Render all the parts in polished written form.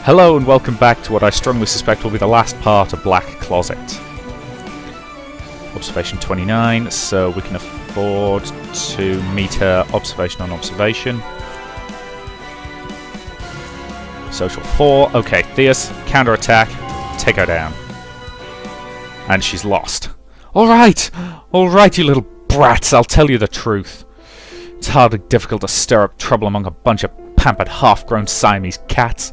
Hello and welcome back to what I strongly suspect will be the last part of Black Closet. Observation 29, so we can afford to meet her observation on observation. Social 4, okay, Theus, counter-attack, take her down. And she's lost. Alright, you little brats, I'll tell you the truth. It's hardly difficult to stir up trouble among a bunch of pampered half-grown Siamese cats.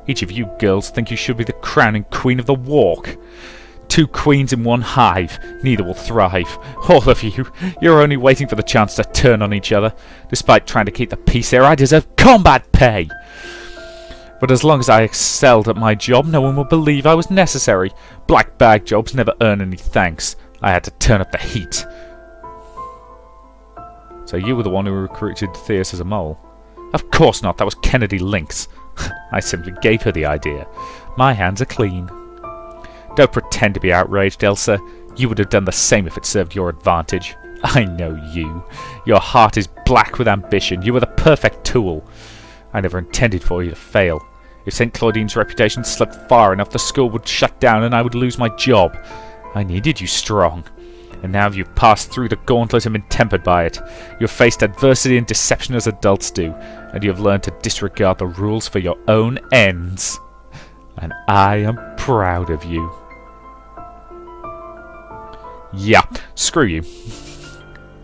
Each of you girls think you should be the crowning queen of the walk. 2 queens in one hive, neither will thrive. All of you, you're only waiting for the chance to turn on each other. Despite trying to keep the peace here, I deserve combat pay. But as long as I excelled at my job, no one would believe I was necessary. Black bag jobs never earn any thanks. I had to turn up the heat. So you were the one who recruited Theus as a mole? Of course not, that was Kennedy Lynx. I simply gave her the idea. My hands are clean. Don't pretend to be outraged, Elsa. You would have done the same if it served your advantage. I know you. Your heart is black with ambition. You were the perfect tool. I never intended for you to fail. If St. Claudine's reputation slipped far enough, the school would shut down and I would lose my job. I needed you strong. And now you've passed through the gauntlet and been tempered by it. You have faced adversity and deception as adults do, and you have learned to disregard the rules for your own ends. And I am proud of you. Yeah, screw you.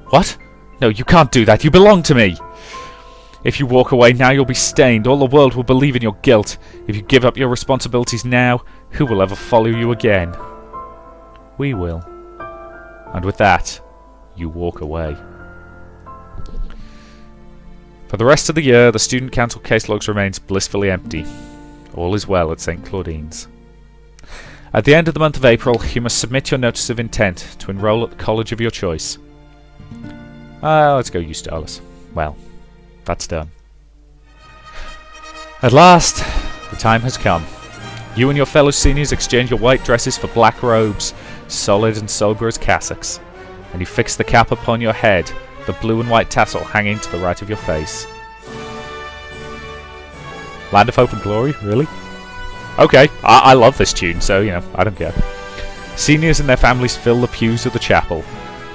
What? No, you can't do that. You belong to me. If you walk away now, you'll be stained. All the world will believe in your guilt. If you give up your responsibilities now, who will ever follow you again? We will. And with that, you walk away. For the rest of the year, the Student Council caselogs remains blissfully empty. All is well at St. Claudine's. At the end of the month of April, you must submit your notice of intent to enroll at the college of your choice. Let's go Eustalis. Well, that's done. At last, the time has come. You and your fellow seniors exchange your white dresses for black robes, solid and sober as cassocks, and you fix the cap upon your head, the blue and white tassel hanging to the right of your face. Land of Hope and Glory? Really? Okay, I love this tune, so, I don't care. Seniors and their families fill the pews of the chapel,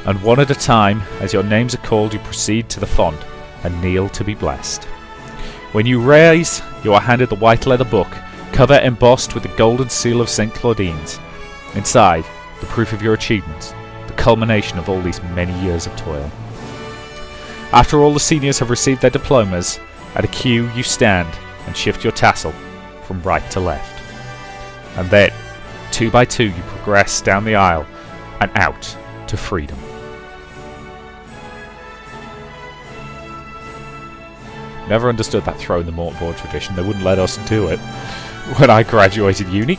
and one at a time, as your names are called, you proceed to the font and kneel to be blessed. When you rise, you are handed the white leather book, cover embossed with the golden seal of St. Claudine's. Inside, the proof of your achievements, the culmination of all these many years of toil. After all the seniors have received their diplomas, at a queue you stand and shift your tassel from right to left. And then, 2 by 2, you progress down the aisle and out to freedom. Never understood that throw in the mortarboard tradition. They wouldn't let us do it when I graduated uni.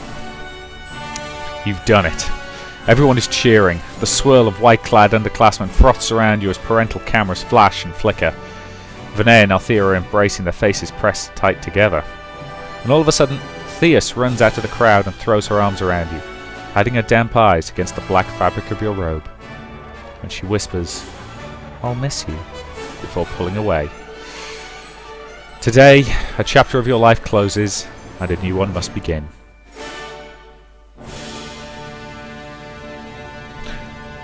You've done it. Everyone is cheering. The swirl of white-clad underclassmen froths around you as parental cameras flash and flicker. Vinay and Althea are embracing, their faces pressed tight together. And all of a sudden, Theus runs out of the crowd and throws her arms around you, hiding her damp eyes against the black fabric of your robe. And she whispers, "I'll miss you," before pulling away. Today, a chapter of your life closes, and a new one must begin.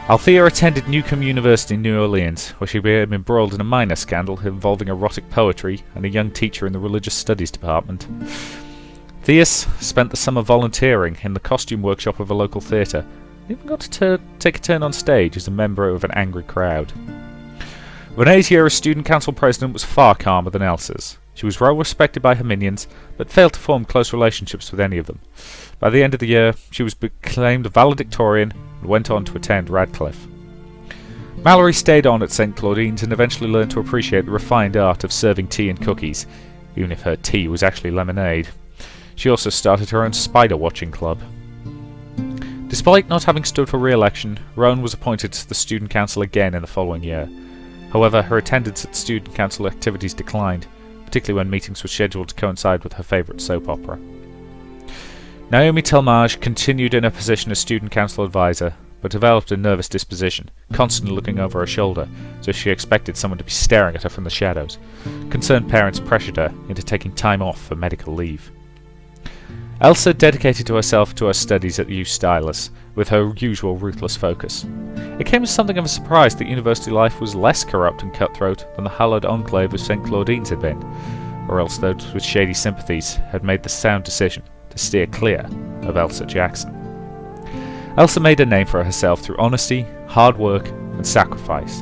Althea attended Newcomb University in New Orleans, where she became embroiled in a minor scandal involving erotic poetry and a young teacher in the religious studies department. Theus spent the summer volunteering in the costume workshop of a local theatre, and even got to take a turn on stage as a member of an angry crowd. Renee's year as student council president was far calmer than Elsa's. She was well respected by her minions, but failed to form close relationships with any of them. By the end of the year, she was proclaimed valedictorian and went on to attend Radcliffe. Mallory stayed on at St. Claudine's and eventually learned to appreciate the refined art of serving tea and cookies, even if her tea was actually lemonade. She also started her own spider-watching club. Despite not having stood for re-election, Rowan was appointed to the student council again in the following year. However, her attendance at student council activities declined, particularly when meetings were scheduled to coincide with her favourite soap opera. Naomi Talmage continued in her position as student council advisor, but developed a nervous disposition, constantly looking over her shoulder, as if she expected someone to be staring at her from the shadows. Concerned parents pressured her into taking time off for medical leave. Elsa dedicated to herself to her studies at the Youth Stylus, with her usual ruthless focus. It came as something of a surprise that university life was less corrupt and cutthroat than the hallowed enclave of St. Claudine's had been, or else those with shady sympathies had made the sound decision to steer clear of Elsa Jackson. Elsa made a name for herself through honesty, hard work, and sacrifice,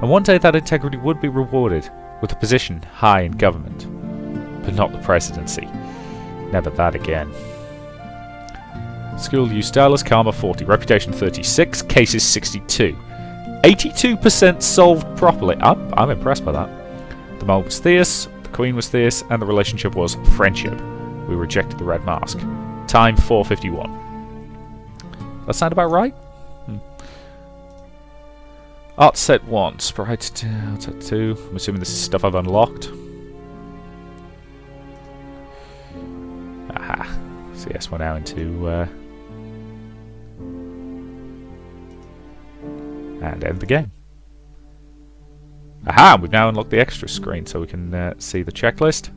and one day that integrity would be rewarded with a position high in government. But not the presidency. Never that again. School Youth Stylus, Karma 40, Reputation 36, Cases 62. 82% solved properly. I'm impressed by that. The mole was Theus, the queen was Theus, and the relationship was friendship. We rejected the red mask. Time 4:51. That sound about right? Art set 1, sprite 2, art set 2. I'm assuming this is stuff I've unlocked. Aha. So yes, we're now into... and end the game. Aha! We've now unlocked the extra screen so we can see the checklist.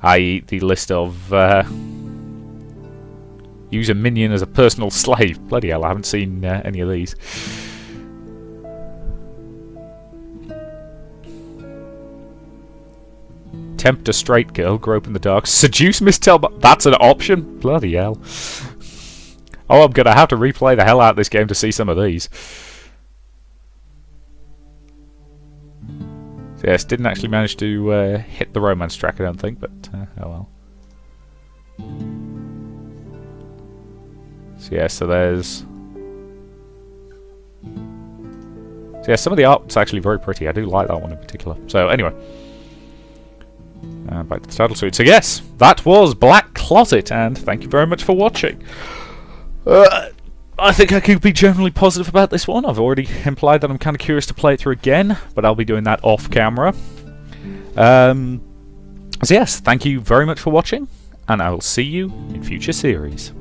I.e. the list of... use a minion as a personal slave. Bloody hell, I haven't seen any of these. Tempt a straight girl, grope in the dark, seduce Miss Telbot. That's an option? Bloody hell. Oh, I'm gonna have to replay the hell out of this game to see some of these. So yes, didn't actually manage to hit the romance track, I don't think, but oh well. So yeah, so there's... So yeah, some of the art's actually very pretty. I do like that one in particular. So anyway. Back to the title screen. So yes, that was Black Closet, and thank you very much for watching. I think I could be generally positive about this one. I've already implied that I'm kind of curious to play it through again, but I'll be doing that off camera. So yes, thank you very much for watching, and I will see you in future series.